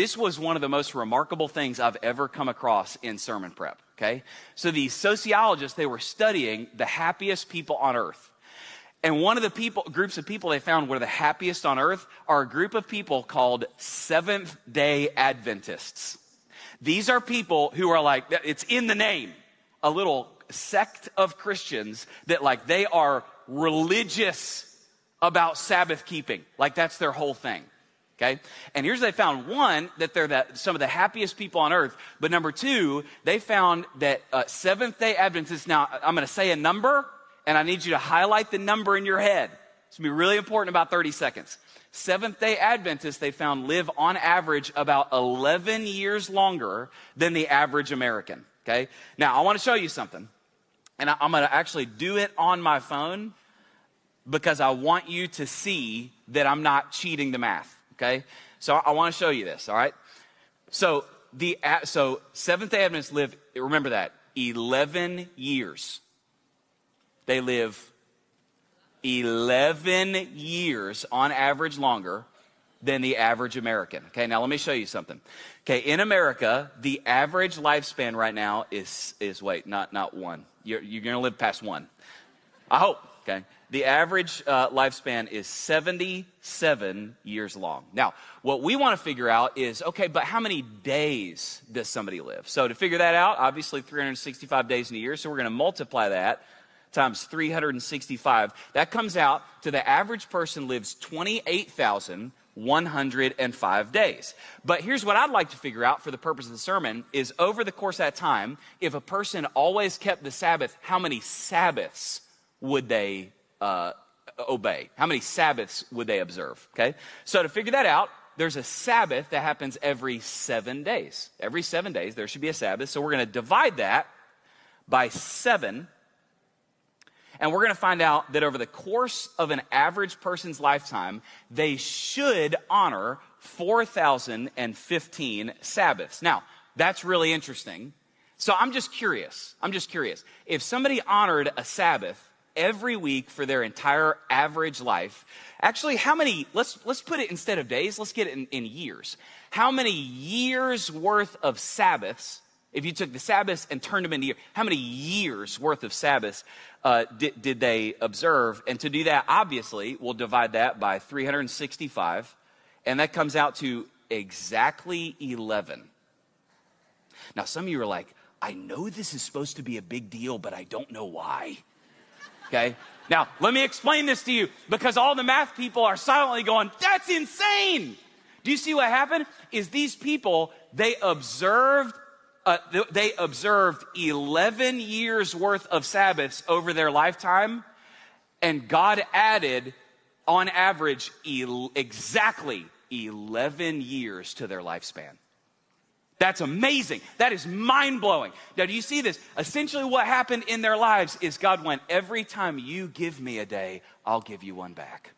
This was one of the most remarkable things I've ever come across in sermon prep, okay? So these sociologists, they were studying the happiest people on earth. And one of the groups of people they found were the happiest on earth are a group of people called Seventh-day Adventists. These are people who are like, it's in the name, a little sect of Christians that like they are religious about Sabbath keeping. Like that's their whole thing. Okay? And here's what they found. One, that they're some of the happiest people on earth. But number two, they found that Seventh-day Adventists, now I'm going to say a number, and I need you to highlight the number in your head. It's going to be really important in about 30 seconds. Seventh-day Adventists, they found, live on average about 11 years longer than the average American. Okay? Now, I want to show you something. And I'm going to actually do it on my phone because I want you to see that I'm not cheating the math. Okay, so I want to show you this, all right? So Seventh-day Adventists live, remember that, 11 years. They live 11 years on average longer than the average American. Okay, now let me show you something. Okay, in America, the average lifespan right now is wait, not one. You're going to live past one. I hope, okay? The average lifespan is 77 years long. Now, what we want to figure out is, okay, but how many days does somebody live? So to figure that out, obviously 365 days in a year, so we're going to multiply that times 365. That comes out to the average person lives 28,105 days. But here's what I'd like to figure out for the purpose of the sermon is over the course of that time, if a person always kept the Sabbath, how many Sabbaths would they obey? How many Sabbaths would they observe? Okay, so to figure that out, there's a Sabbath that happens every 7 days. Every 7 days, there should be a Sabbath. So we're going to divide that by 7. And we're going to find out that over the course of an average person's lifetime, they should honor 4,015 Sabbaths. Now, that's really interesting. So I'm just curious. If somebody honored a Sabbath every week for their entire average life, actually how many, let's put it instead of days, let's get it in years. How many years worth of Sabbaths, if you took the Sabbaths and turned them into years, how many years worth of Sabbaths did they observe? And to do that, obviously, we'll divide that by 365, and that comes out to exactly 11. Now, some of you are like, I know this is supposed to be a big deal, but I don't know why. Okay? Now, let me explain this to you, because all the math people are silently going, that's insane! Do you see what happened? Is these people, they observed 11 years worth of Sabbaths over their lifetime, and God added, on average, exactly 11 years to their lifespan. That's amazing. That is mind-blowing. Now, do you see this? Essentially what happened in their lives is God went, every time you give me a day, I'll give you one back.